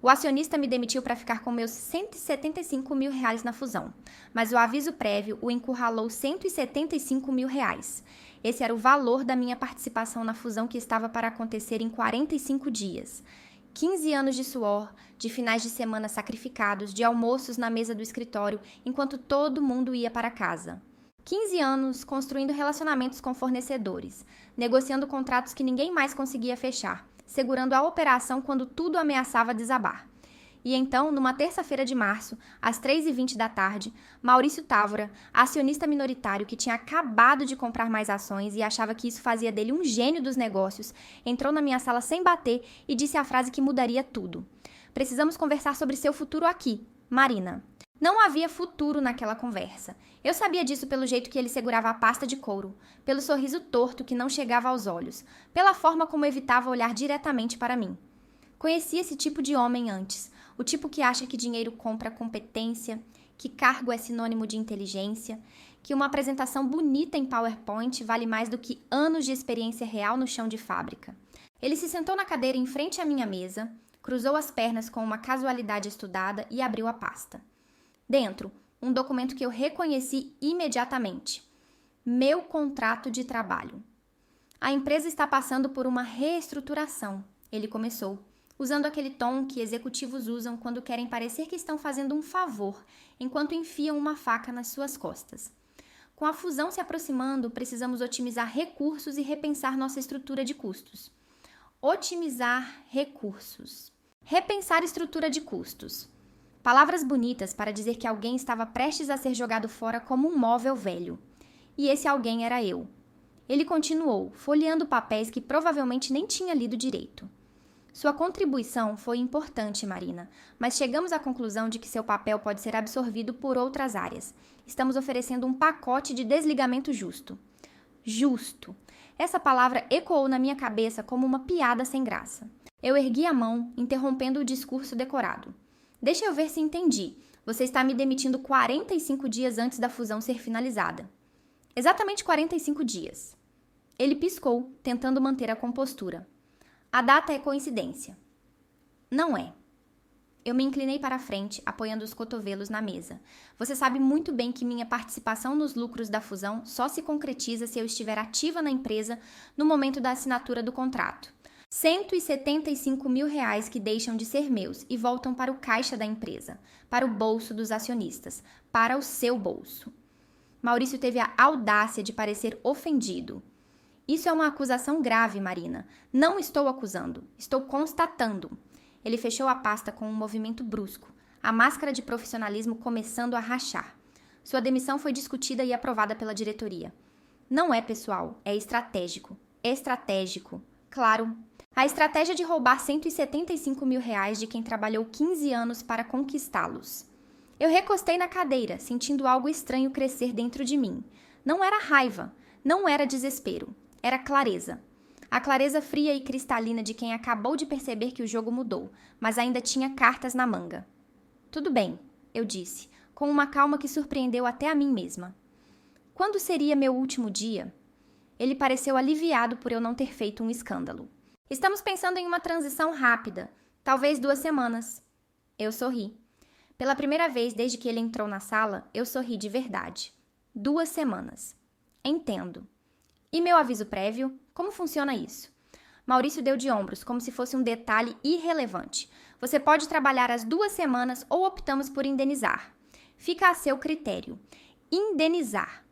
O acionista me demitiu para ficar com meus R$ 175 mil na fusão, mas o aviso prévio o encurralou R$ 175 mil. Esse era o valor da minha participação na fusão que estava para acontecer em 45 dias. 15 anos de suor, de finais de semana sacrificados, de almoços na mesa do escritório, enquanto todo mundo ia para casa. 15 anos construindo relacionamentos com fornecedores, negociando contratos que ninguém mais conseguia fechar, segurando a operação quando tudo ameaçava desabar. E então, numa terça-feira de março, às 3h20 da tarde, Maurício Távora, acionista minoritário que tinha acabado de comprar mais ações e achava que isso fazia dele um gênio dos negócios, entrou na minha sala sem bater e disse a frase que mudaria tudo. Precisamos conversar sobre seu futuro aqui, Marina. Não havia futuro naquela conversa. Eu sabia disso pelo jeito que ele segurava a pasta de couro, pelo sorriso torto que não chegava aos olhos, pela forma como evitava olhar diretamente para mim. Conheci esse tipo de homem antes, o tipo que acha que dinheiro compra competência, que cargo é sinônimo de inteligência, que uma apresentação bonita em PowerPoint vale mais do que anos de experiência real no chão de fábrica. Ele se sentou na cadeira em frente à minha mesa, cruzou as pernas com uma casualidade estudada e abriu a pasta. Dentro, um documento que eu reconheci imediatamente. Meu contrato de trabalho. A empresa está passando por uma reestruturação, ele começou, usando aquele tom que executivos usam quando querem parecer que estão fazendo um favor, enquanto enfiam uma faca nas suas costas. Com a fusão se aproximando, precisamos otimizar recursos e repensar nossa estrutura de custos. Otimizar recursos. Repensar estrutura de custos. Palavras bonitas para dizer que alguém estava prestes a ser jogado fora como um móvel velho. E esse alguém era eu. Ele continuou, folheando papéis que provavelmente nem tinha lido direito. Sua contribuição foi importante, Marina, mas chegamos à conclusão de que seu papel pode ser absorvido por outras áreas. Estamos oferecendo um pacote de desligamento justo. Justo. Essa palavra ecoou na minha cabeça como uma piada sem graça. Eu ergui a mão, interrompendo o discurso decorado. Deixa eu ver se entendi. Você está me demitindo 45 dias antes da fusão ser finalizada. Exatamente 45 dias. Ele piscou, tentando manter a compostura. A data é coincidência. Não é. Eu me inclinei para a frente, apoiando os cotovelos na mesa. Você sabe muito bem que minha participação nos lucros da fusão só se concretiza se eu estiver ativa na empresa no momento da assinatura do contrato. R$ 175 mil que deixam de ser meus e voltam para o caixa da empresa, para o bolso dos acionistas, para o seu bolso. Maurício teve a audácia de parecer ofendido. Isso é uma acusação grave, Marina. Não estou acusando, estou constatando. Ele fechou a pasta com um movimento brusco, a máscara de profissionalismo começando a rachar. Sua demissão foi discutida e aprovada pela diretoria. Não é pessoal, é estratégico. Estratégico. Claro. A estratégia de roubar R$ 175 mil de quem trabalhou 15 anos para conquistá-los. Eu recostei na cadeira, sentindo algo estranho crescer dentro de mim. Não era raiva, não era desespero. Era clareza. A clareza fria e cristalina de quem acabou de perceber que o jogo mudou, mas ainda tinha cartas na manga. Tudo bem, eu disse, com uma calma que surpreendeu até a mim mesma. Quando seria meu último dia? Ele pareceu aliviado por eu não ter feito um escândalo. Estamos pensando em uma transição rápida, talvez 2 semanas. Eu sorri. Pela primeira vez desde que ele entrou na sala, eu sorri de verdade. 2 semanas. Entendo. E meu aviso prévio? Como funciona isso? Maurício deu de ombros, como se fosse um detalhe irrelevante. Você pode trabalhar as 2 semanas ou optamos por indenizar. Fica a seu critério. Indenizar.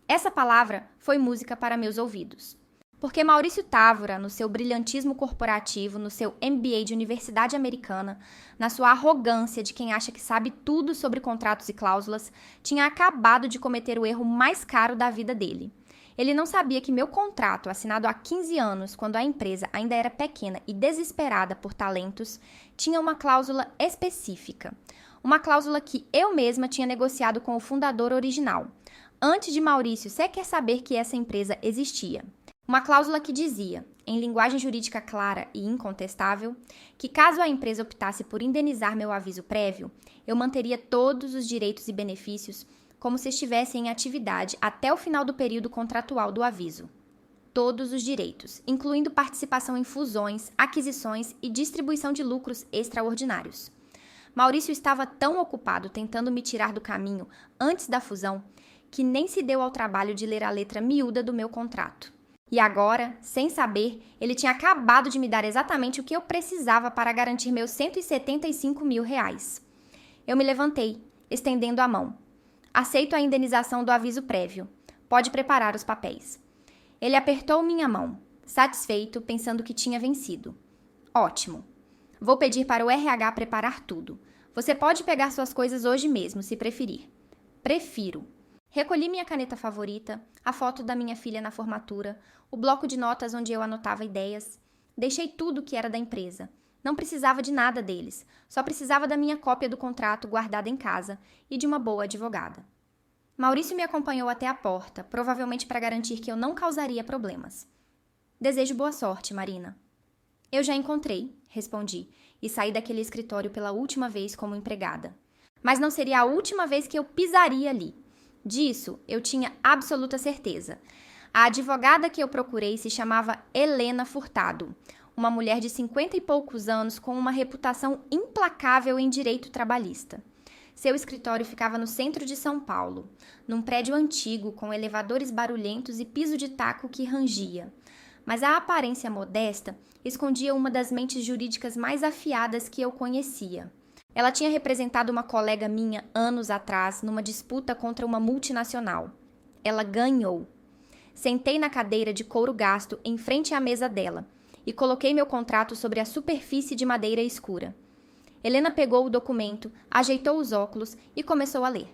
Essa palavra foi música para meus ouvidos. Porque Maurício Távora, no seu brilhantismo corporativo, no seu MBA de universidade americana, na sua arrogância de quem acha que sabe tudo sobre contratos e cláusulas, tinha acabado de cometer o erro mais caro da vida dele. Ele não sabia que meu contrato, assinado há 15 anos, quando a empresa ainda era pequena e desesperada por talentos, tinha uma cláusula específica. Uma cláusula que eu mesma tinha negociado com o fundador original, antes de Maurício sequer saber que essa empresa existia. Uma cláusula que dizia, em linguagem jurídica clara e incontestável, que caso a empresa optasse por indenizar meu aviso prévio, eu manteria todos os direitos e benefícios como se estivesse em atividade até o final do período contratual do aviso. todos os direitos, incluindo participação em fusões, aquisições e distribuição de lucros extraordinários. Maurício estava tão ocupado tentando me tirar do caminho antes da fusão que nem se deu ao trabalho de ler a letra miúda do meu contrato. E agora, sem saber, ele tinha acabado de me dar exatamente o que eu precisava para garantir meus R$ 175 mil. Eu me levantei, estendendo a mão. Aceito a indenização do aviso prévio. Pode preparar os papéis. Ele apertou minha mão, satisfeito, pensando que tinha vencido. Ótimo. Vou pedir para o RH preparar tudo. Você pode pegar suas coisas hoje mesmo, se preferir. Prefiro. Recolhi minha caneta favorita, a foto da minha filha na formatura, o bloco de notas onde eu anotava ideias. Deixei tudo que era da empresa. Não precisava de nada deles, só precisava da minha cópia do contrato guardada em casa e de uma boa advogada. Maurício me acompanhou até a porta, provavelmente para garantir que eu não causaria problemas. Desejo boa sorte, Marina. Eu já encontrei, respondi, e saí daquele escritório pela última vez como empregada. Mas não seria a última vez que eu pisaria ali. Disso, eu tinha absoluta certeza. A advogada que eu procurei se chamava Helena Furtado, uma mulher de 50 e poucos anos com uma reputação implacável em direito trabalhista. Seu escritório ficava no centro de São Paulo, num prédio antigo com elevadores barulhentos e piso de taco que rangia. Mas a aparência modesta escondia uma das mentes jurídicas mais afiadas que eu conhecia. Ela tinha representado uma colega minha anos atrás numa disputa contra uma multinacional. Ela ganhou. Sentei na cadeira de couro gasto em frente à mesa dela e coloquei meu contrato sobre a superfície de madeira escura. Helena pegou o documento, ajeitou os óculos e começou a ler.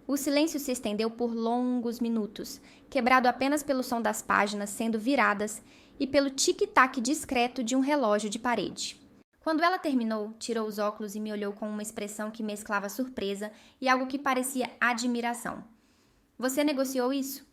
O silêncio se estendeu por longos minutos, quebrado apenas pelo som das páginas sendo viradas e pelo tic-tac discreto de um relógio de parede. Quando ela terminou, tirou os óculos e me olhou com uma expressão que mesclava surpresa e algo que parecia admiração. Você negociou isso?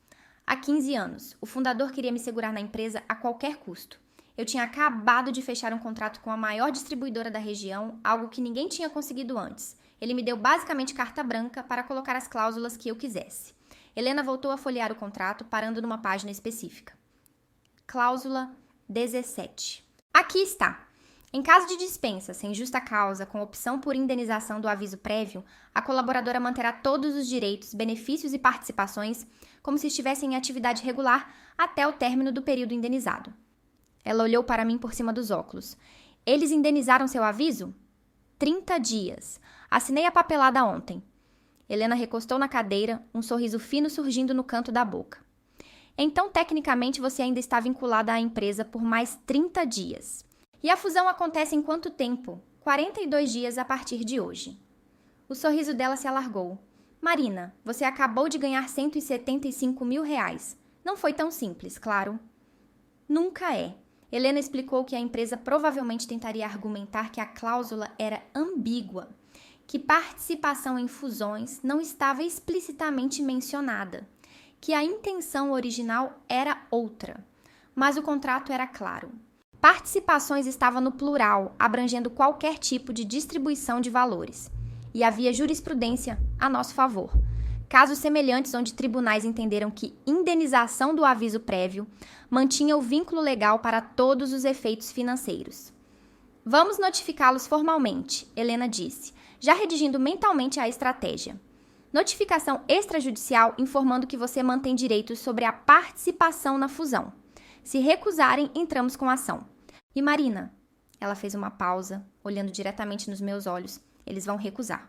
Há 15 anos, o fundador queria me segurar na empresa a qualquer custo. Eu tinha acabado de fechar um contrato com a maior distribuidora da região, algo que ninguém tinha conseguido antes. Ele me deu basicamente carta branca para colocar as cláusulas que eu quisesse. Helena voltou a folhear o contrato, parando numa página específica. Cláusula 17. Aqui está. Em caso de dispensa sem justa causa, com opção por indenização do aviso prévio, a colaboradora manterá todos os direitos, benefícios e participações como se estivesse em atividade regular até o término do período indenizado. Ela olhou para mim por cima dos óculos. Eles indenizaram seu aviso? 30 dias. Assinei a papelada ontem. Helena recostou na cadeira, um sorriso fino surgindo no canto da boca. Então, tecnicamente, você ainda está vinculada à empresa por mais 30 dias. E a fusão acontece em quanto tempo? 42 dias a partir de hoje. O sorriso dela se alargou. Marina, você acabou de ganhar R$175 mil. Não foi tão simples, claro. Nunca é. Helena explicou que a empresa provavelmente tentaria argumentar que a cláusula era ambígua, que participação em fusões não estava explicitamente mencionada, que a intenção original era outra, mas o contrato era claro. Participações estava no plural, abrangendo qualquer tipo de distribuição de valores, e havia jurisprudência a nosso favor. Casos semelhantes onde tribunais entenderam que indenização do aviso prévio mantinha o vínculo legal para todos os efeitos financeiros. Vamos notificá-los formalmente, Helena disse, já redigindo mentalmente a estratégia. Notificação extrajudicial informando que você mantém direitos sobre a participação na fusão. Se recusarem, entramos com ação. E Marina? Ela fez uma pausa, olhando diretamente nos meus olhos. Eles vão recusar.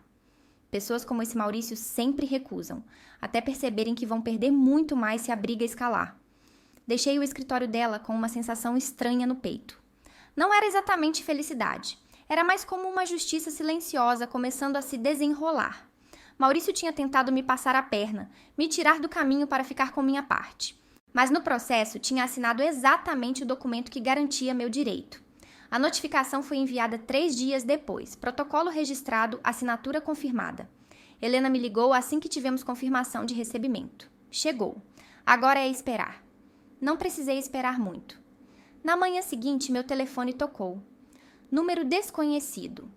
Pessoas como esse Maurício sempre recusam, até perceberem que vão perder muito mais se a briga escalar. Deixei o escritório dela com uma sensação estranha no peito. Não era exatamente felicidade. Era mais como uma justiça silenciosa começando a se desenrolar. Maurício tinha tentado me passar a perna, me tirar do caminho para ficar com minha parte. Mas no processo tinha assinado exatamente o documento que garantia meu direito. A notificação foi enviada 3 dias depois, protocolo registrado, assinatura confirmada. Helena me ligou assim que tivemos confirmação de recebimento. Chegou. Agora é esperar. Não precisei esperar muito. Na manhã seguinte, meu telefone tocou. Número desconhecido.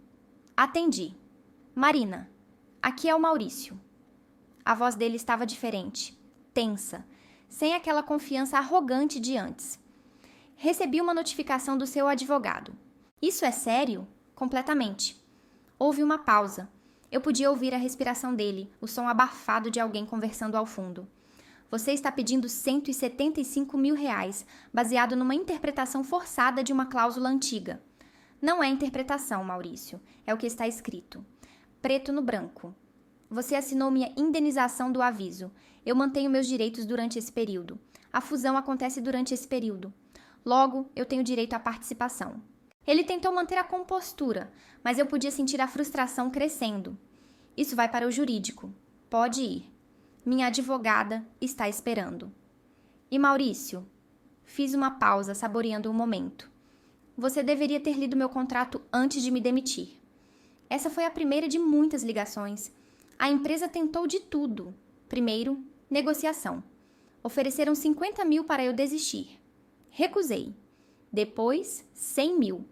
Atendi. Marina, aqui é o Maurício. A voz dele estava diferente, tensa. sem aquela confiança arrogante de antes. Recebi uma notificação do seu advogado. Isso é sério? Completamente. Houve uma pausa. Eu podia ouvir a respiração dele, o som abafado de alguém conversando ao fundo. Você está pedindo R$175 mil, baseado numa interpretação forçada de uma cláusula antiga. Não é interpretação, Maurício. É o que está escrito. Preto no branco. Você assinou minha indenização do aviso. Eu mantenho meus direitos durante esse período. A fusão acontece durante esse período. Logo, eu tenho direito à participação. Ele tentou manter a compostura, mas eu podia sentir a frustração crescendo. Isso vai para o jurídico. Pode ir. Minha advogada está esperando. E Maurício? Fiz uma pausa, saboreando o momento. Você deveria ter lido meu contrato antes de me demitir. Essa foi a primeira de muitas ligações. A empresa tentou de tudo. Primeiro, negociação. Ofereceram 50 mil para eu desistir. Recusei. Depois, 100 mil.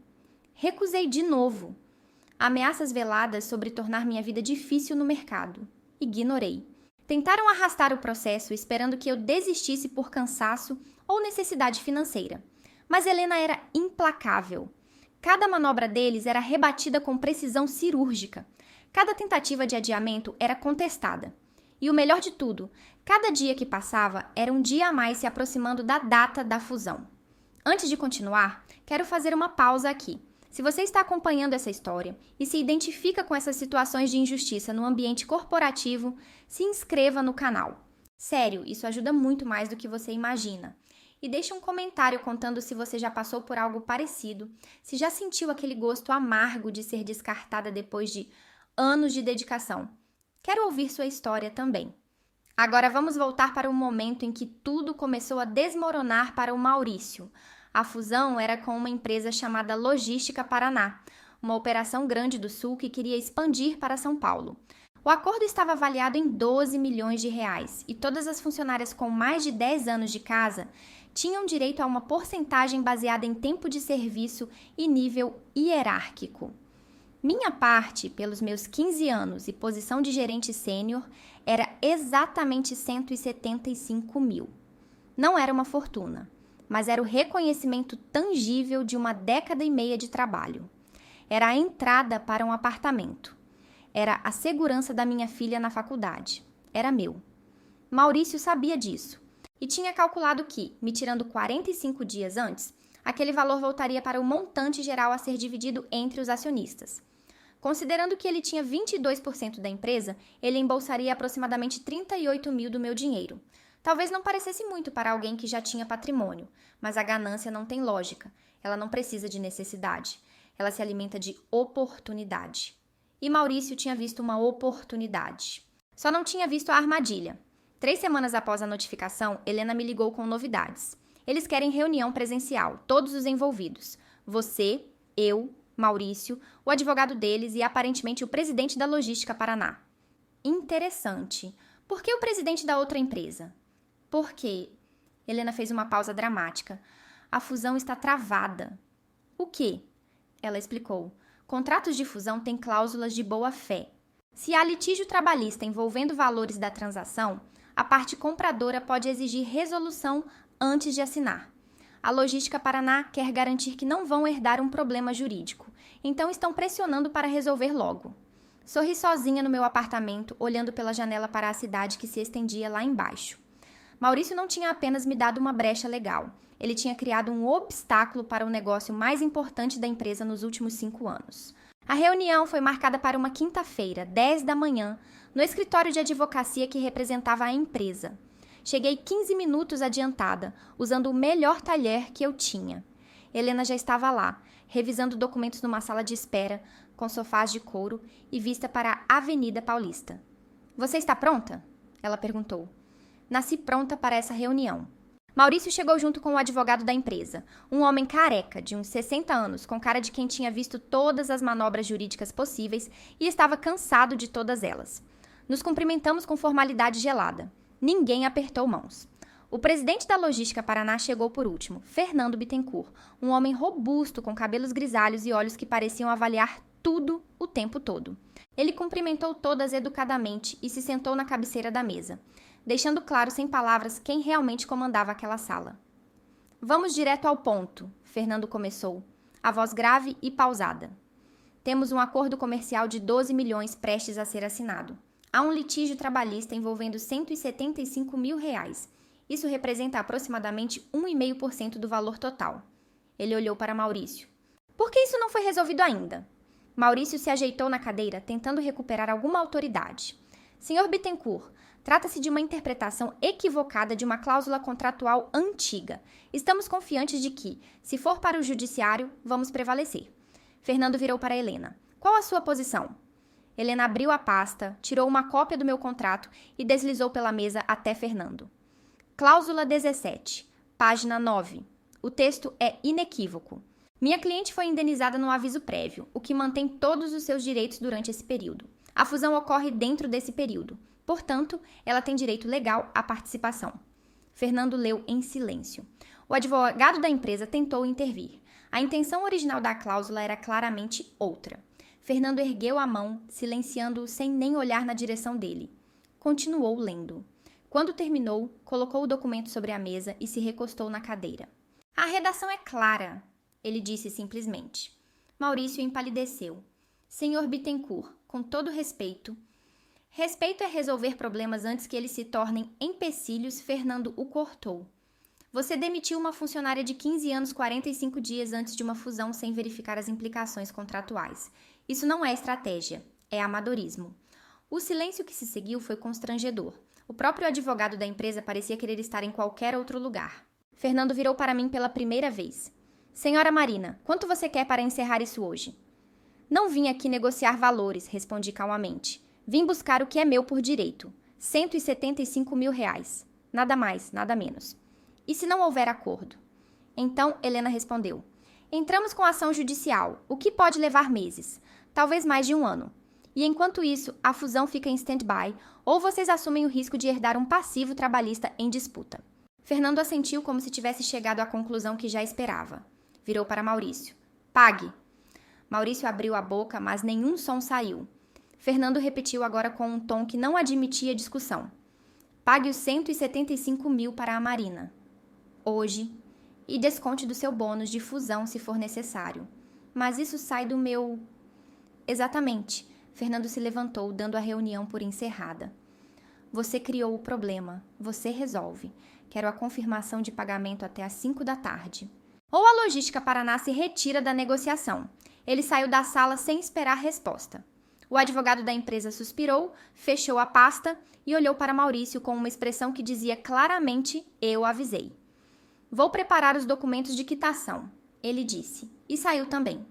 Recusei de novo. Ameaças veladas sobre tornar minha vida difícil no mercado. Ignorei. Tentaram arrastar o processo esperando que eu desistisse por cansaço ou necessidade financeira. Mas Helena era implacável. Cada manobra deles era rebatida com precisão cirúrgica. Cada tentativa de adiamento era contestada. E o melhor de tudo, cada dia que passava era um dia a mais se aproximando da data da fusão. Antes de continuar, quero fazer uma pausa aqui. Se você está acompanhando essa história e se identifica com essas situações de injustiça no ambiente corporativo, se inscreva no canal. Sério, isso ajuda muito mais do que você imagina. E deixe um comentário contando se você já passou por algo parecido, se já sentiu aquele gosto amargo de ser descartada depois de anos de dedicação. Quero ouvir sua história também. Agora vamos voltar para o momento em que tudo começou a desmoronar para o Maurício. A fusão era com uma empresa chamada Logística Paraná, uma operação grande do Sul que queria expandir para São Paulo. O acordo estava avaliado em 12 milhões de reais e todas as funcionárias com mais de 10 anos de casa tinham direito a uma porcentagem baseada em tempo de serviço e nível hierárquico. Minha parte, pelos meus 15 anos e posição de gerente sênior, era exatamente 175 mil. Não era uma fortuna, mas era o reconhecimento tangível de uma década e meia de trabalho. Era a entrada para um apartamento. Era a segurança da minha filha na faculdade. Era meu. Maurício sabia disso e tinha calculado que, me tirando 45 dias antes, aquele valor voltaria para o montante geral a ser dividido entre os acionistas. Considerando que ele tinha 22% da empresa, ele embolsaria aproximadamente 38 mil do meu dinheiro. Talvez não parecesse muito para alguém que já tinha patrimônio, mas a ganância não tem lógica. Ela não precisa de necessidade. Ela se alimenta de oportunidade. E Maurício tinha visto uma oportunidade. Só não tinha visto a armadilha. 3 semanas após a notificação, Helena me ligou com novidades. Eles querem reunião presencial, todos os envolvidos. Você, eu, Maurício, o advogado deles e aparentemente o presidente da Logística Paraná. Interessante. Por que o presidente da outra empresa? Porque... Helena fez uma pausa dramática. A fusão está travada. O quê? Ela explicou. Contratos de fusão têm cláusulas de boa-fé. Se há litígio trabalhista envolvendo valores da transação, a parte compradora pode exigir resolução antes de assinar. A Logística Paraná quer garantir que não vão herdar um problema jurídico, então estão pressionando para resolver logo. Sorri sozinha no meu apartamento, olhando pela janela para a cidade que se estendia lá embaixo. Maurício não tinha apenas me dado uma brecha legal, ele tinha criado um obstáculo para o negócio mais importante da empresa nos últimos 5 anos. A reunião foi marcada para uma quinta-feira, 10 da manhã, no escritório de advocacia que representava a empresa. Cheguei 15 minutos adiantada, usando o melhor talher que eu tinha. Helena já estava lá, revisando documentos numa sala de espera, com sofás de couro e vista para a Avenida Paulista. Você está pronta? Ela perguntou. Nasci pronta para essa reunião. Maurício chegou junto com o advogado da empresa, um homem careca, de uns 60 anos, com cara de quem tinha visto todas as manobras jurídicas possíveis e estava cansado de todas elas. Nos cumprimentamos com formalidade gelada. Ninguém apertou mãos. O presidente da Logística Paraná chegou por último, Fernando Bittencourt, um homem robusto com cabelos grisalhos e olhos que pareciam avaliar tudo o tempo todo. Ele cumprimentou todas educadamente e se sentou na cabeceira da mesa. deixando claro sem palavras quem realmente comandava aquela sala. Vamos direto ao ponto, Fernando começou, a voz grave e pausada. Temos um acordo comercial de 12 milhões prestes a ser assinado. Há um litígio trabalhista envolvendo 175 mil reais. Isso representa aproximadamente 1,5% do valor total. Ele olhou para Maurício. Por que isso não foi resolvido ainda? Maurício se ajeitou na cadeira, tentando recuperar alguma autoridade. Senhor Bittencourt, trata-se de uma interpretação equivocada de uma cláusula contratual antiga. Estamos confiantes de que, se for para o judiciário, vamos prevalecer. Fernando virou para Helena. Qual a sua posição? Helena abriu a pasta, tirou uma cópia do meu contrato e deslizou pela mesa até Fernando. Cláusula 17, página 9. O texto é inequívoco. Minha cliente foi indenizada no aviso prévio, o que mantém todos os seus direitos durante esse período. A fusão ocorre dentro desse período. Portanto, ela tem direito legal à participação. Fernando leu em silêncio. O advogado da empresa tentou intervir. A intenção original da cláusula era claramente outra. Fernando ergueu a mão, silenciando-o sem nem olhar na direção dele. Continuou lendo. Quando terminou, colocou o documento sobre a mesa e se recostou na cadeira. A redação é clara, ele disse simplesmente. Maurício empalideceu. Senhor Bittencourt, com todo respeito... Respeito é resolver problemas antes que eles se tornem empecilhos, Fernando o cortou. Você demitiu uma funcionária de 15 anos 45 dias antes de uma fusão sem verificar as implicações contratuais. Isso não é estratégia, é amadorismo. O silêncio que se seguiu foi constrangedor. O próprio advogado da empresa parecia querer estar em qualquer outro lugar. Fernando virou para mim pela primeira vez. Senhora Marina, quanto você quer para encerrar isso hoje? Não vim aqui negociar valores, respondi calmamente. Vim buscar o que é meu por direito. 175 mil reais. Nada mais, nada menos. E se não houver acordo? Então, Helena respondeu. Entramos com ação judicial, o que pode levar meses. Talvez mais de 1 ano. E enquanto isso, a fusão fica em stand-by, ou vocês assumem o risco de herdar um passivo trabalhista em disputa. Fernando assentiu como se tivesse chegado à conclusão que já esperava. Virou para Maurício. Pague. Maurício abriu a boca, mas nenhum som saiu. Fernando repetiu agora com um tom que não admitia discussão. Pague os 175 mil para a Marina. Hoje. E desconte do seu bônus de fusão se for necessário. Mas isso sai do meu... Exatamente. Fernando se levantou, dando a reunião por encerrada. Você criou o problema. Você resolve. Quero a confirmação de pagamento até às 5 da tarde. Ou a Logística Paraná se retira da negociação. Ele saiu da sala sem esperar resposta. O advogado da empresa suspirou, fechou a pasta e olhou para Maurício com uma expressão que dizia claramente: eu avisei. Vou preparar os documentos de quitação, ele disse, e saiu também.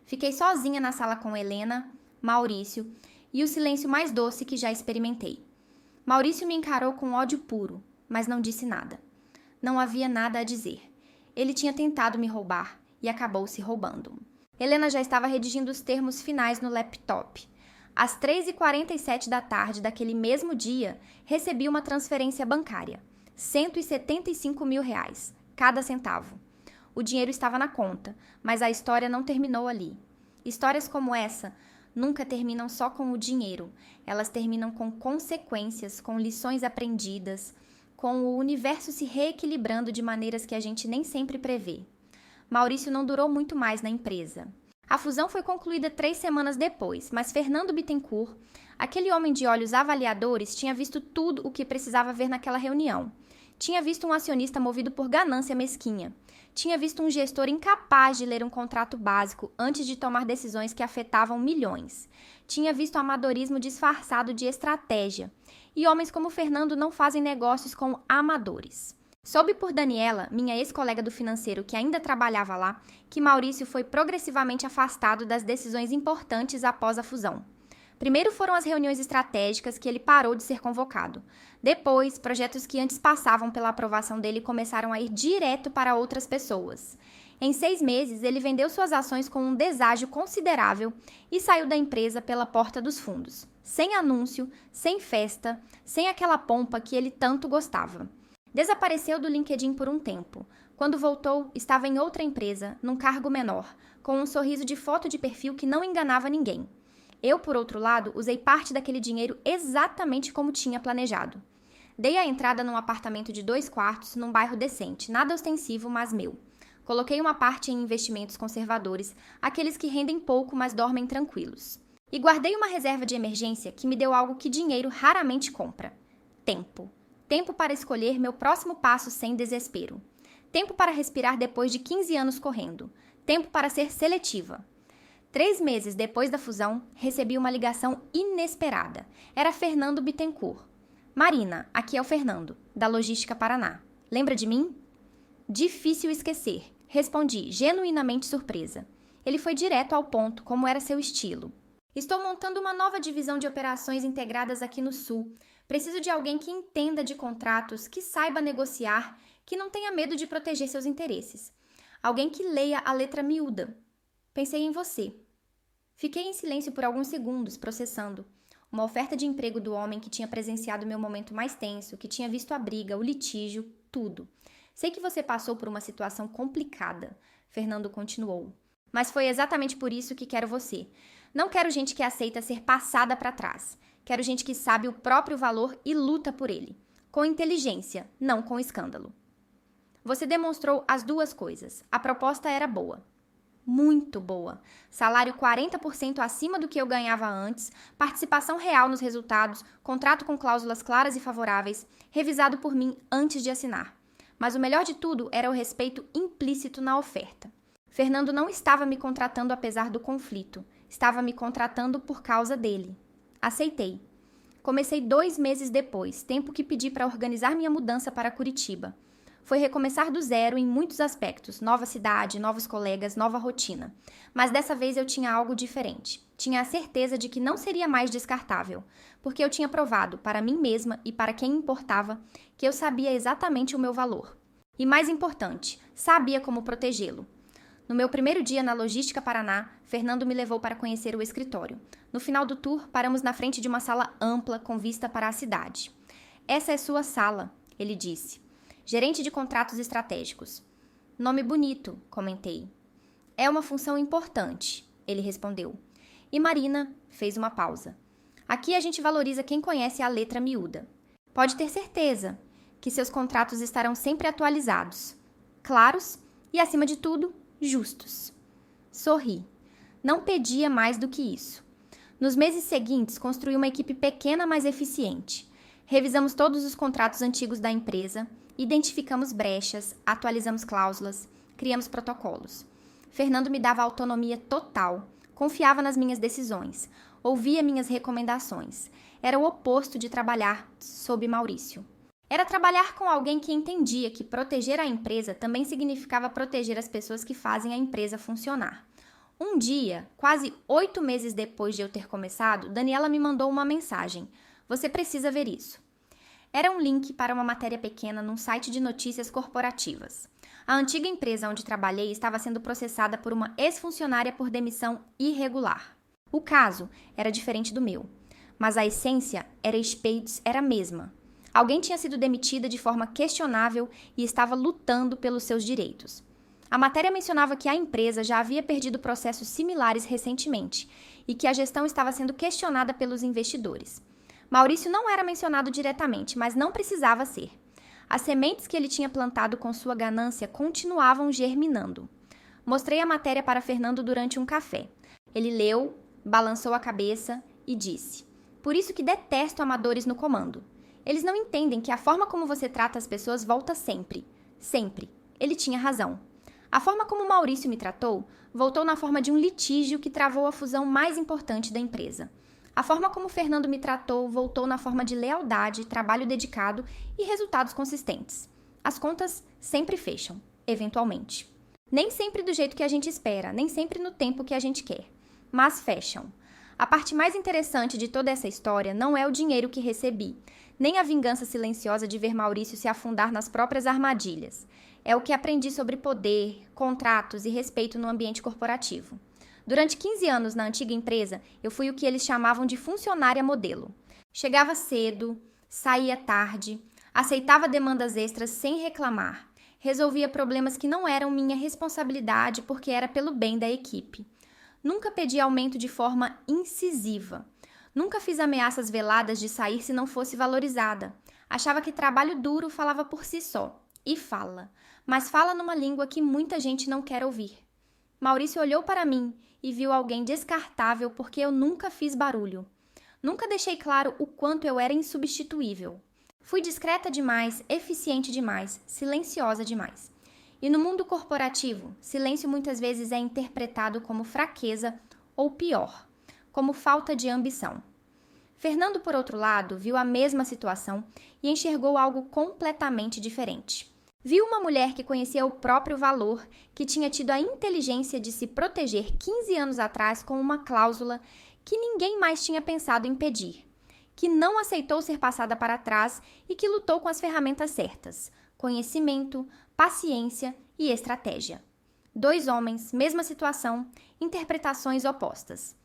Fiquei sozinha na sala com Helena, Maurício e o silêncio mais doce que já experimentei. Maurício me encarou com ódio puro, mas não disse nada. Não havia nada a dizer. Ele tinha tentado me roubar e acabou se roubando. Helena já estava redigindo os termos finais no laptop. Às 3h47 da tarde daquele mesmo dia, recebi uma transferência bancária. 175 mil reais, cada centavo. O dinheiro estava na conta, mas a história não terminou ali. Histórias como essa nunca terminam só com o dinheiro. Elas terminam com consequências, com lições aprendidas, com o universo se reequilibrando de maneiras que a gente nem sempre prevê. Maurício não durou muito mais na empresa. A fusão foi concluída 3 semanas depois, mas Fernando Bittencourt, aquele homem de olhos avaliadores, tinha visto tudo o que precisava ver naquela reunião. Tinha visto um acionista movido por ganância mesquinha. Tinha visto um gestor incapaz de ler um contrato básico antes de tomar decisões que afetavam milhões. Tinha visto amadorismo disfarçado de estratégia. E homens como Fernando não fazem negócios com amadores. Soube por Daniela, minha ex-colega do financeiro que ainda trabalhava lá, que Maurício foi progressivamente afastado das decisões importantes após a fusão. Primeiro foram as reuniões estratégicas que ele parou de ser convocado. Depois, projetos que antes passavam pela aprovação dele começaram a ir direto para outras pessoas. Em 6 meses, ele vendeu suas ações com um deságio considerável e saiu da empresa pela porta dos fundos. Sem anúncio, sem festa, sem aquela pompa que ele tanto gostava. Desapareceu do LinkedIn por um tempo. Quando voltou, estava em outra empresa, num cargo menor, com um sorriso de foto de perfil que não enganava ninguém. Eu, por outro lado, usei parte daquele dinheiro exatamente como tinha planejado. Dei a entrada num apartamento de 2 quartos, num bairro decente, nada ostensivo, mas meu. Coloquei uma parte em investimentos conservadores, aqueles que rendem pouco, mas dormem tranquilos. E guardei uma reserva de emergência que me deu algo que dinheiro raramente compra: tempo. Tempo para escolher meu próximo passo sem desespero. Tempo para respirar depois de 15 anos correndo. Tempo para ser seletiva. 3 meses depois da fusão, recebi uma ligação inesperada. Era Fernando Bittencourt. Marina, aqui é o Fernando, da Logística Paraná. Lembra de mim? Difícil esquecer. Respondi, genuinamente surpresa. Ele foi direto ao ponto, como era seu estilo. Estou montando uma nova divisão de operações integradas aqui no Sul. Preciso de alguém que entenda de contratos, que saiba negociar, que não tenha medo de proteger seus interesses. Alguém que leia a letra miúda. Pensei em você. Fiquei em silêncio por alguns segundos, processando. Uma oferta de emprego do homem que tinha presenciado meu momento mais tenso, que tinha visto a briga, o litígio, tudo. Sei que você passou por uma situação complicada, Fernando continuou. Mas foi exatamente por isso que quero você. Não quero gente que aceita ser passada para trás. Quero gente que sabe o próprio valor e luta por ele. Com inteligência, não com escândalo. Você demonstrou as duas coisas. A proposta era boa. Muito boa. Salário 40% acima do que eu ganhava antes, participação real nos resultados, contrato com cláusulas claras e favoráveis, revisado por mim antes de assinar. Mas o melhor de tudo era o respeito implícito na oferta. Fernando não estava me contratando apesar do conflito. Estava me contratando por causa dele. Aceitei. Comecei 2 meses depois, tempo que pedi para organizar minha mudança para Curitiba. Foi recomeçar do zero em muitos aspectos, nova cidade, novos colegas, nova rotina. Mas dessa vez eu tinha algo diferente. Tinha a certeza de que não seria mais descartável, porque eu tinha provado, para mim mesma e para quem importava, que eu sabia exatamente o meu valor. E mais importante, sabia como protegê-lo. No meu primeiro dia na Logística Paraná, Fernando me levou para conhecer o escritório. No final do tour, paramos na frente de uma sala ampla com vista para a cidade. Essa é sua sala, ele disse. Gerente de contratos estratégicos. Nome bonito, comentei. É uma função importante, ele respondeu. E Marina fez uma pausa. Aqui a gente valoriza quem conhece a letra miúda. Pode ter certeza que seus contratos estarão sempre atualizados, claros e, acima de tudo, justos. Sorri. Não pedia mais do que isso. Nos meses seguintes, construí uma equipe pequena, mas eficiente. Revisamos todos os contratos antigos da empresa, identificamos brechas, atualizamos cláusulas, criamos protocolos. Fernando me dava autonomia total, confiava nas minhas decisões, ouvia minhas recomendações. Era o oposto de trabalhar sob Maurício. Era trabalhar com alguém que entendia que proteger a empresa também significava proteger as pessoas que fazem a empresa funcionar. Um dia, quase 8 meses depois de eu ter começado, Daniela me mandou uma mensagem. Você precisa ver isso. Era um link para uma matéria pequena num site de notícias corporativas. A antiga empresa onde trabalhei estava sendo processada por uma ex-funcionária por demissão irregular. O caso era diferente do meu, mas a essência era a mesma. Alguém tinha sido demitida de forma questionável e estava lutando pelos seus direitos. A matéria mencionava que a empresa já havia perdido processos similares recentemente e que a gestão estava sendo questionada pelos investidores. Maurício não era mencionado diretamente, mas não precisava ser. As sementes que ele tinha plantado com sua ganância continuavam germinando. Mostrei a matéria para Fernando durante um café. Ele leu, balançou a cabeça e disse: Por isso que detesto amadores no comando. Eles não entendem que a forma como você trata as pessoas volta sempre. Sempre. Ele tinha razão. A forma como Maurício me tratou voltou na forma de um litígio que travou a fusão mais importante da empresa. A forma como Fernando me tratou voltou na forma de lealdade, trabalho dedicado e resultados consistentes. As contas sempre fecham, eventualmente. Nem sempre do jeito que a gente espera, nem sempre no tempo que a gente quer, mas fecham. A parte mais interessante de toda essa história não é o dinheiro que recebi, nem a vingança silenciosa de ver Maurício se afundar nas próprias armadilhas. É o que aprendi sobre poder, contratos e respeito no ambiente corporativo. Durante 15 anos na antiga empresa, eu fui o que eles chamavam de funcionária modelo. Chegava cedo, saía tarde, aceitava demandas extras sem reclamar, resolvia problemas que não eram minha responsabilidade porque era pelo bem da equipe. Nunca pedi aumento de forma incisiva. Nunca fiz ameaças veladas de sair se não fosse valorizada. Achava que trabalho duro falava por si só. E fala. Mas fala numa língua que muita gente não quer ouvir. Maurício olhou para mim e viu alguém descartável porque eu nunca fiz barulho. Nunca deixei claro o quanto eu era insubstituível. Fui discreta demais, eficiente demais, silenciosa demais. E no mundo corporativo, silêncio muitas vezes é interpretado como fraqueza ou pior, como falta de ambição. Fernando, por outro lado, viu a mesma situação e enxergou algo completamente diferente. Viu uma mulher que conhecia o próprio valor, que tinha tido a inteligência de se proteger 15 anos atrás com uma cláusula que ninguém mais tinha pensado em pedir, que não aceitou ser passada para trás e que lutou com as ferramentas certas: conhecimento, paciência e estratégia. 2 homens, mesma situação, interpretações opostas.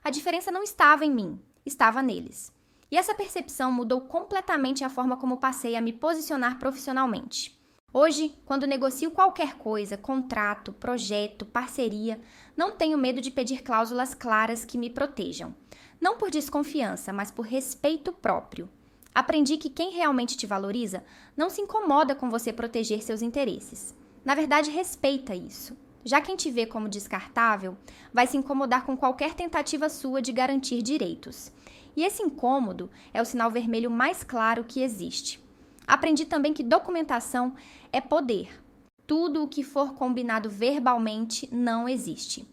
A diferença não estava em mim, estava neles. E essa percepção mudou completamente a forma como passei a me posicionar profissionalmente. Hoje, quando negocio qualquer coisa, contrato, projeto, parceria, não tenho medo de pedir cláusulas claras que me protejam. Não por desconfiança, mas por respeito próprio. Aprendi que quem realmente te valoriza não se incomoda com você proteger seus interesses. Na verdade, respeita isso. Já quem te vê como descartável vai se incomodar com qualquer tentativa sua de garantir direitos. E esse incômodo é o sinal vermelho mais claro que existe. Aprendi também que documentação é poder. Tudo o que for combinado verbalmente não existe.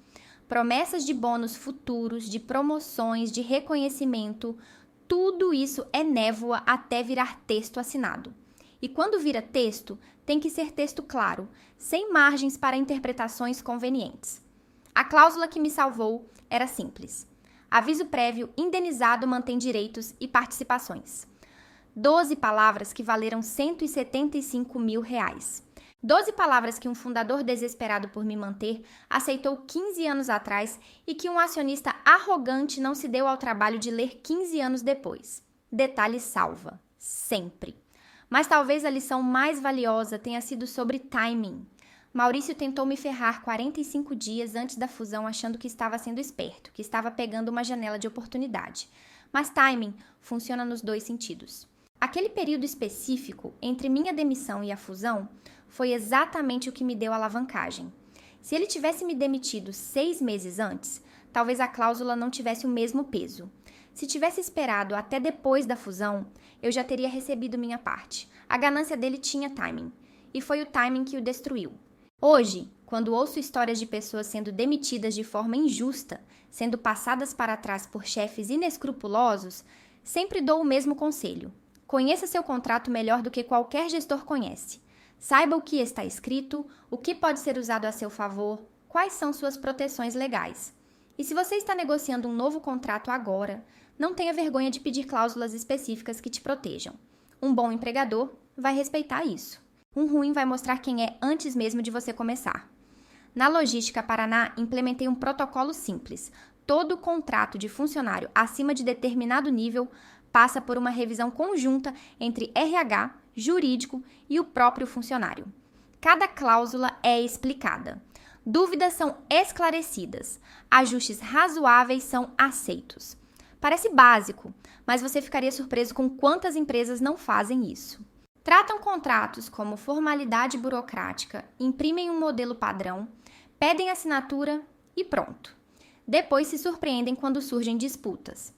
Promessas de bônus futuros, de promoções, de reconhecimento, tudo isso é névoa até virar texto assinado. E quando vira texto, tem que ser texto claro, sem margens para interpretações convenientes. A cláusula que me salvou era simples. Aviso prévio indenizado mantém direitos e participações. 12 palavras que valeram R$175 mil. 12 palavras que um fundador desesperado por me manter aceitou 15 anos atrás e que um acionista arrogante não se deu ao trabalho de ler 15 anos depois. Detalhe salva. Sempre. Mas talvez a lição mais valiosa tenha sido sobre timing. Maurício tentou me ferrar 45 dias antes da fusão achando que estava sendo esperto, que estava pegando uma janela de oportunidade. Mas timing funciona nos 2 sentidos. Aquele período específico entre minha demissão e a fusão foi exatamente o que me deu a alavancagem. Se ele tivesse me demitido 6 meses antes, talvez a cláusula não tivesse o mesmo peso. Se tivesse esperado até depois da fusão, eu já teria recebido minha parte. A ganância dele tinha timing, e foi o timing que o destruiu. Hoje, quando ouço histórias de pessoas sendo demitidas de forma injusta, sendo passadas para trás por chefes inescrupulosos, sempre dou o mesmo conselho. Conheça seu contrato melhor do que qualquer gestor conhece. Saiba o que está escrito, o que pode ser usado a seu favor, quais são suas proteções legais. E se você está negociando um novo contrato agora, não tenha vergonha de pedir cláusulas específicas que te protejam. Um bom empregador vai respeitar isso. Um ruim vai mostrar quem é antes mesmo de você começar. Na Logística Paraná, implementei um protocolo simples. Todo contrato de funcionário acima de determinado nível passa por uma revisão conjunta entre RH, jurídico e o próprio funcionário. Cada cláusula é explicada. Dúvidas são esclarecidas. Ajustes razoáveis são aceitos. Parece básico, mas você ficaria surpreso com quantas empresas não fazem isso. Tratam contratos como formalidade burocrática, imprimem um modelo padrão, pedem assinatura e pronto. Depois se surpreendem quando surgem disputas.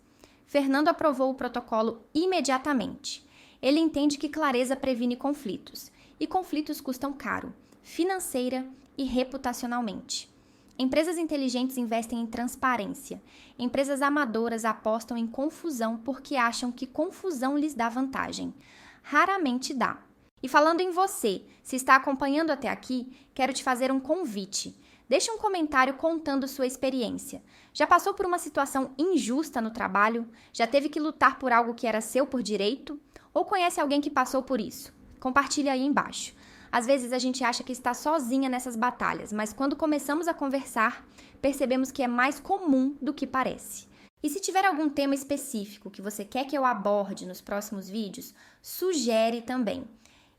Fernando aprovou o protocolo imediatamente. Ele entende que clareza previne conflitos, e conflitos custam caro, financeira e reputacionalmente. Empresas inteligentes investem em transparência. Empresas amadoras apostam em confusão porque acham que confusão lhes dá vantagem. Raramente dá. E falando em você, se está acompanhando até aqui, quero te fazer um convite. Deixe um comentário contando sua experiência. Já passou por uma situação injusta no trabalho? Já teve que lutar por algo que era seu por direito? Ou conhece alguém que passou por isso? Compartilhe aí embaixo. Às vezes a gente acha que está sozinha nessas batalhas, mas quando começamos a conversar, percebemos que é mais comum do que parece. E se tiver algum tema específico que você quer que eu aborde nos próximos vídeos, sugere também.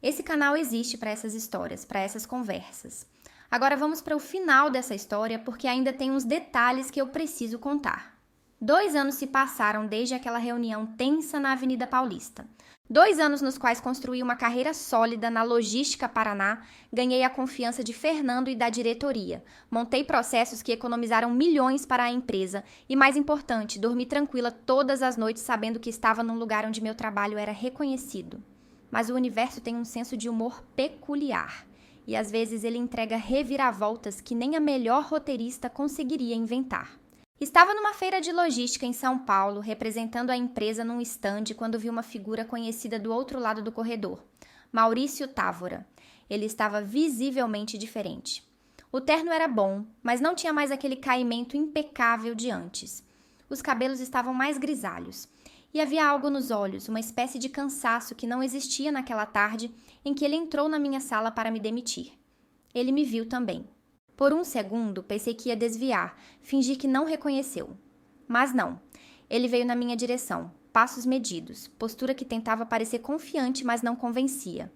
Esse canal existe para essas histórias, para essas conversas. Agora vamos para o final dessa história, porque ainda tem uns detalhes que eu preciso contar. 2 anos se passaram desde aquela reunião tensa na Avenida Paulista. 2 anos nos quais construí uma carreira sólida na Logística Paraná, ganhei a confiança de Fernando e da diretoria, montei processos que economizaram milhões para a empresa e, mais importante, dormi tranquila todas as noites sabendo que estava num lugar onde meu trabalho era reconhecido. Mas o universo tem um senso de humor peculiar e às vezes ele entrega reviravoltas que nem a melhor roteirista conseguiria inventar. Estava numa feira de logística em São Paulo, representando a empresa num estande, quando vi uma figura conhecida do outro lado do corredor, Maurício Távora. Ele estava visivelmente diferente. O terno era bom, mas não tinha mais aquele caimento impecável de antes. Os cabelos estavam mais grisalhos. E havia algo nos olhos, uma espécie de cansaço que não existia naquela tarde em que ele entrou na minha sala para me demitir. Ele me viu também. Por um segundo, pensei que ia desviar, fingir que não reconheceu. Mas não. Ele veio na minha direção, passos medidos, postura que tentava parecer confiante, mas não convencia.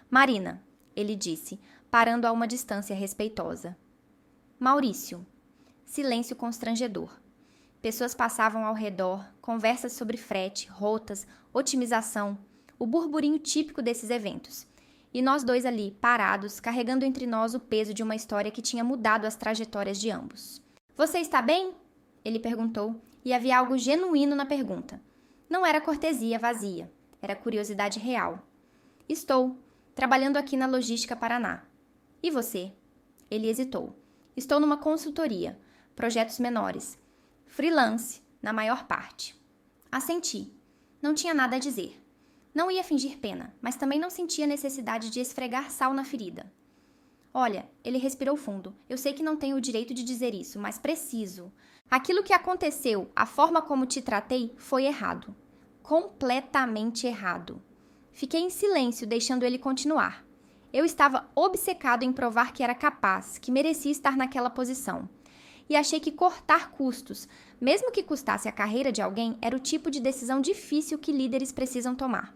Marina, ele disse, parando a uma distância respeitosa. Maurício. Silêncio constrangedor. Pessoas passavam ao redor, conversas sobre frete, rotas, otimização, o burburinho típico desses eventos. E nós dois ali, parados, carregando entre nós o peso de uma história que tinha mudado as trajetórias de ambos. Você está bem? Ele perguntou, e havia algo genuíno na pergunta. Não era cortesia vazia, era curiosidade real. Estou, trabalhando aqui na Logística Paraná. E você? Ele hesitou. Estou numa consultoria, projetos menores. Freelance, na maior parte. Assenti. Não tinha nada a dizer. Não ia fingir pena, mas também não sentia necessidade de esfregar sal na ferida. Olha, ele respirou fundo. Eu sei que não tenho o direito de dizer isso, mas preciso. Aquilo que aconteceu, a forma como te tratei, foi errado. Completamente errado. Fiquei em silêncio, deixando ele continuar. Eu estava obcecado em provar que era capaz, que merecia estar naquela posição. E achei que cortar custos, mesmo que custasse a carreira de alguém, era o tipo de decisão difícil que líderes precisam tomar.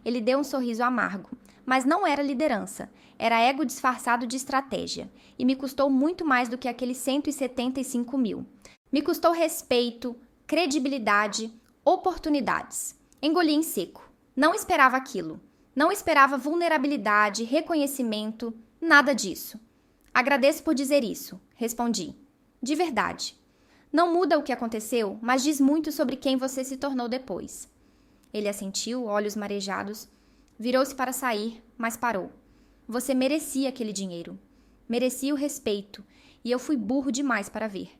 Ele deu um sorriso amargo, mas não era liderança, era ego disfarçado de estratégia, e me custou muito mais do que aqueles 175 mil. Me custou respeito, credibilidade, oportunidades. Engoli em seco. Não esperava aquilo. Não esperava vulnerabilidade, reconhecimento, nada disso. Agradeço por dizer isso, respondi. De verdade. Não muda o que aconteceu, mas diz muito sobre quem você se tornou depois. Ele assentiu, olhos marejados. Virou-se para sair, mas parou. Você merecia aquele dinheiro. Merecia o respeito, e eu fui burro demais para ver.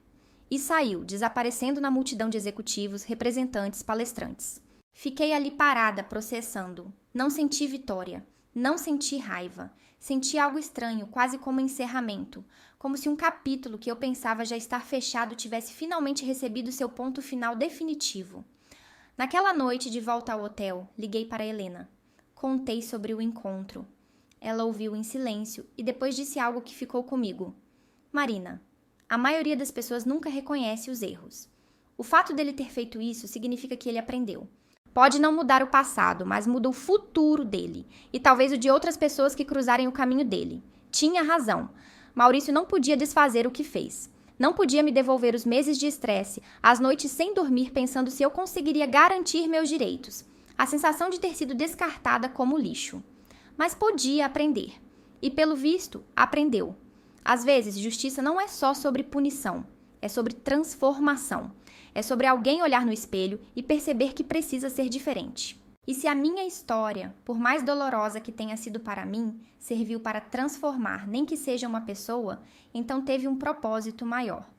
E saiu, desaparecendo na multidão de executivos, representantes, palestrantes. Fiquei ali parada, processando. Não senti vitória. Não senti raiva. Senti algo estranho, quase como um encerramento. Como se um capítulo que eu pensava já estar fechado tivesse finalmente recebido seu ponto final definitivo. Naquela noite, de volta ao hotel, liguei para Helena. Contei sobre o encontro. Ela ouviu em silêncio e depois disse algo que ficou comigo. Marina, a maioria das pessoas nunca reconhece os erros. O fato dele ter feito isso significa que ele aprendeu. Pode não mudar o passado, mas muda o futuro dele. E talvez o de outras pessoas que cruzarem o caminho dele. Tinha razão. Maurício não podia desfazer o que fez. Não podia me devolver os meses de estresse, as noites sem dormir pensando se eu conseguiria garantir meus direitos. A sensação de ter sido descartada como lixo. Mas podia aprender. E, pelo visto, aprendeu. Às vezes, justiça não é só sobre punição. É sobre transformação. É sobre alguém olhar no espelho e perceber que precisa ser diferente. E se a minha história, por mais dolorosa que tenha sido para mim, serviu para transformar nem que seja uma pessoa, então teve um propósito maior.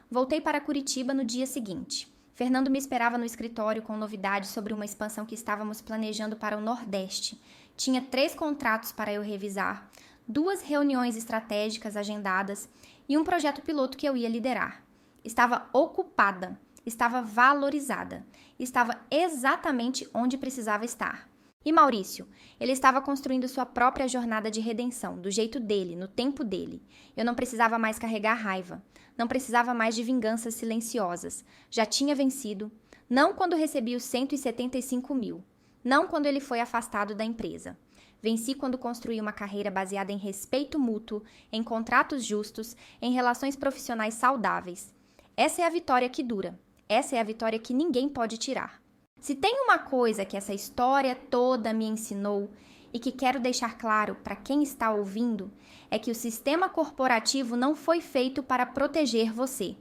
Voltei para Curitiba no dia seguinte. Fernando me esperava no escritório com novidades sobre uma expansão que estávamos planejando para o Nordeste. Tinha 3 contratos para eu revisar, 2 reuniões estratégicas agendadas e um projeto piloto que eu ia liderar. Estava ocupada. Estava valorizada. Estava exatamente onde precisava estar. E Maurício? Ele estava construindo sua própria jornada de redenção, do jeito dele, no tempo dele. Eu não precisava mais carregar raiva. Não precisava mais de vinganças silenciosas. Já tinha vencido. Não quando recebi os 175 mil. Não quando ele foi afastado da empresa. Venci quando construí uma carreira baseada em respeito mútuo, em contratos justos, em relações profissionais saudáveis. Essa é a vitória que dura. Essa é a vitória que ninguém pode tirar. Se tem uma coisa que essa história toda me ensinou e que quero deixar claro para quem está ouvindo, é que o sistema corporativo não foi feito para proteger você.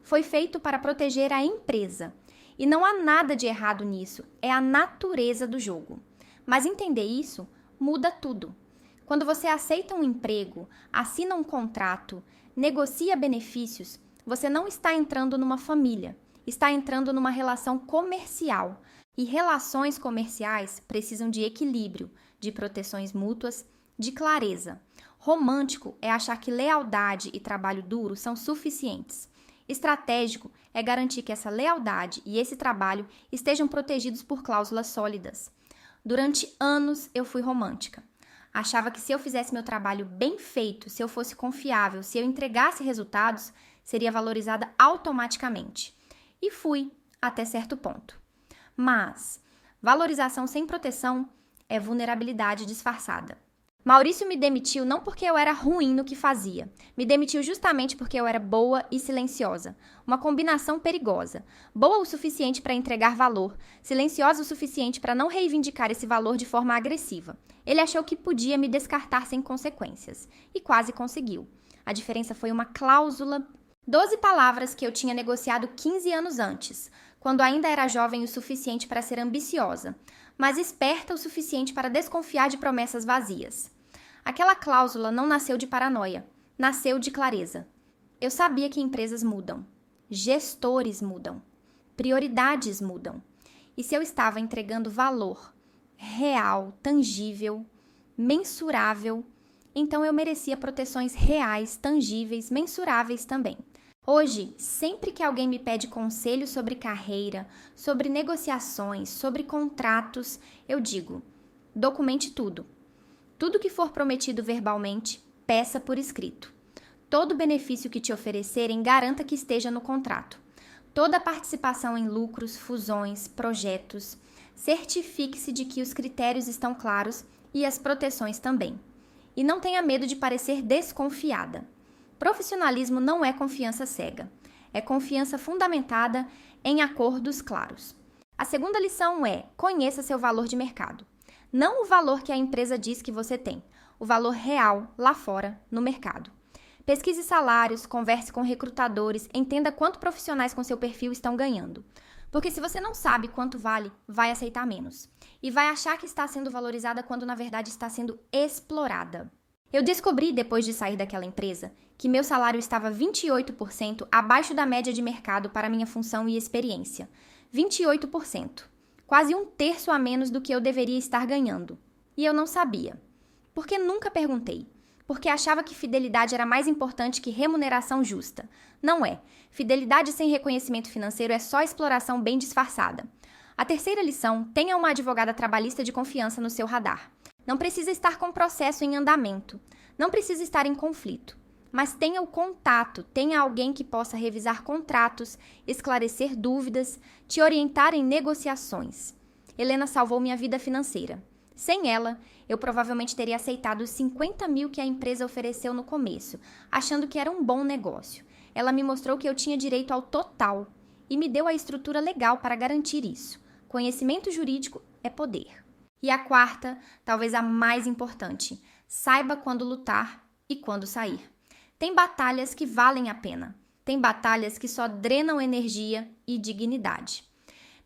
Foi feito para proteger a empresa. E não há nada de errado nisso, é a natureza do jogo. Mas entender isso muda tudo. Quando você aceita um emprego, assina um contrato, negocia benefícios, você não está entrando numa família, está entrando numa relação comercial. E relações comerciais precisam de equilíbrio, de proteções mútuas, de clareza. Romântico é achar que lealdade e trabalho duro são suficientes. Estratégico é garantir que essa lealdade e esse trabalho estejam protegidos por cláusulas sólidas. Durante anos eu fui romântica. Achava que se eu fizesse meu trabalho bem feito, se eu fosse confiável, se eu entregasse resultados, seria valorizada automaticamente. E fui, até certo ponto. Mas valorização sem proteção é vulnerabilidade disfarçada. Maurício me demitiu não porque eu era ruim no que fazia. Me demitiu justamente porque eu era boa e silenciosa. Uma combinação perigosa. Boa o suficiente para entregar valor, silenciosa o suficiente para não reivindicar esse valor de forma agressiva. Ele achou que podia me descartar sem consequências. E quase conseguiu. A diferença foi uma cláusula, 12 palavras que eu tinha negociado 15 anos antes, quando ainda era jovem o suficiente para ser ambiciosa, mas esperta o suficiente para desconfiar de promessas vazias. Aquela cláusula não nasceu de paranoia, nasceu de clareza. Eu sabia que empresas mudam, gestores mudam, prioridades mudam. E se eu estava entregando valor real, tangível, mensurável, então eu merecia proteções reais, tangíveis, mensuráveis também. Hoje, sempre que alguém me pede conselho sobre carreira, sobre negociações, sobre contratos, eu digo: documente tudo. Tudo que for prometido verbalmente, peça por escrito. Todo benefício que te oferecerem, garanta que esteja no contrato. Toda participação em lucros, fusões, projetos, certifique-se de que os critérios estão claros e as proteções também. E não tenha medo de parecer desconfiada. Profissionalismo não é confiança cega, é confiança fundamentada em acordos claros. A segunda lição é: conheça seu valor de mercado. Não o valor que a empresa diz que você tem, o valor real lá fora, no mercado. Pesquise salários, converse com recrutadores, entenda quanto profissionais com seu perfil estão ganhando. Porque se você não sabe quanto vale, vai aceitar menos. E vai achar que está sendo valorizada quando na verdade está sendo explorada. Eu descobri, depois de sair daquela empresa, que meu salário estava 28% abaixo da média de mercado para minha função e experiência. 28%. Quase um terço a menos do que eu deveria estar ganhando. E eu não sabia. Porque nunca perguntei. Porque achava que fidelidade era mais importante que remuneração justa. Não é. Fidelidade sem reconhecimento financeiro é só exploração bem disfarçada. A terceira lição: tenha uma advogada trabalhista de confiança no seu radar. Não precisa estar com o processo em andamento. Não precisa estar em conflito. Mas tenha o contato, tenha alguém que possa revisar contratos, esclarecer dúvidas, te orientar em negociações. Helena salvou minha vida financeira. Sem ela, eu provavelmente teria aceitado os 50 mil que a empresa ofereceu no começo, achando que era um bom negócio. Ela me mostrou que eu tinha direito ao total e me deu a estrutura legal para garantir isso. Conhecimento jurídico é poder. E a quarta, talvez a mais importante: saiba quando lutar e quando sair. Tem batalhas que valem a pena. Tem batalhas que só drenam energia e dignidade.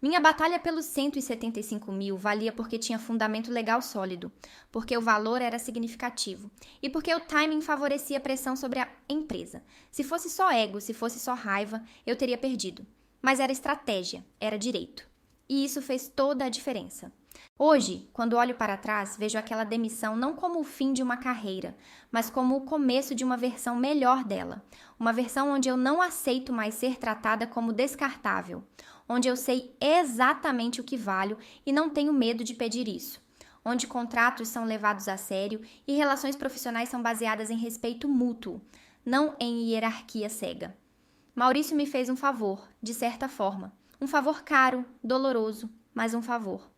Minha batalha pelos 175 mil valia porque tinha fundamento legal sólido, porque o valor era significativo e porque o timing favorecia a pressão sobre a empresa. Se fosse só ego, se fosse só raiva, eu teria perdido. Mas era estratégia, era direito. E isso fez toda a diferença. Hoje, quando olho para trás, vejo aquela demissão não como o fim de uma carreira, mas como o começo de uma versão melhor dela. Uma versão onde eu não aceito mais ser tratada como descartável, onde eu sei exatamente o que valho e não tenho medo de pedir isso, onde contratos são levados a sério e relações profissionais são baseadas em respeito mútuo, não em hierarquia cega. Maurício me fez um favor, de certa forma. Um favor caro, doloroso, mas um favor.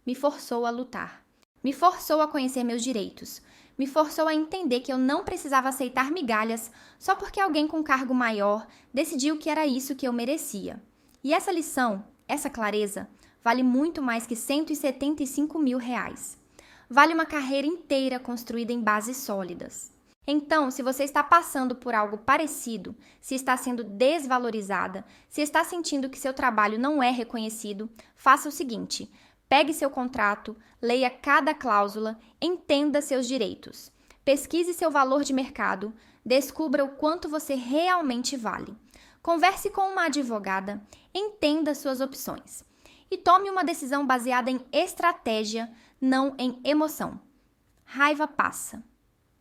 Me forçou a lutar. Me forçou a conhecer meus direitos. Me forçou a entender que eu não precisava aceitar migalhas só porque alguém com cargo maior decidiu que era isso que eu merecia. E essa lição, essa clareza, vale muito mais que R$175 mil. Vale uma carreira inteira construída em bases sólidas. Então, se você está passando por algo parecido, se está sendo desvalorizada, se está sentindo que seu trabalho não é reconhecido, faça o seguinte: pegue seu contrato, leia cada cláusula, entenda seus direitos. Pesquise seu valor de mercado, descubra o quanto você realmente vale. Converse com uma advogada, entenda suas opções. E tome uma decisão baseada em estratégia, não em emoção. Raiva passa.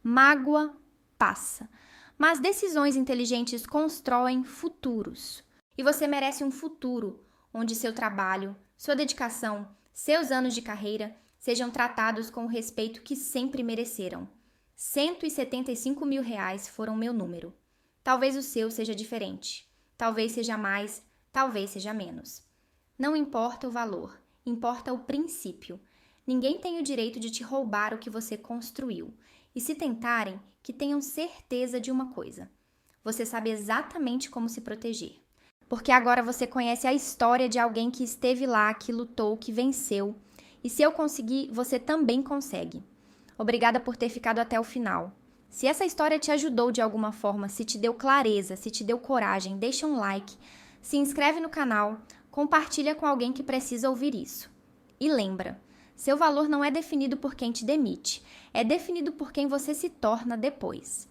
Mágoa passa. Mas decisões inteligentes constroem futuros. E você merece um futuro onde seu trabalho, sua dedicação, seus anos de carreira sejam tratados com o respeito que sempre mereceram. R$175 mil foram meu número. Talvez o seu seja diferente. Talvez seja mais, talvez seja menos. Não importa o valor, importa o princípio. Ninguém tem o direito de te roubar o que você construiu. E se tentarem, que tenham certeza de uma coisa: você sabe exatamente como se proteger. Porque agora você conhece a história de alguém que esteve lá, que lutou, que venceu. E se eu conseguir, você também consegue. Obrigada por ter ficado até o final. Se essa história te ajudou de alguma forma, se te deu clareza, se te deu coragem, deixa um like, se inscreve no canal, compartilha com alguém que precisa ouvir isso. E lembra, seu valor não é definido por quem te demite, é definido por quem você se torna depois.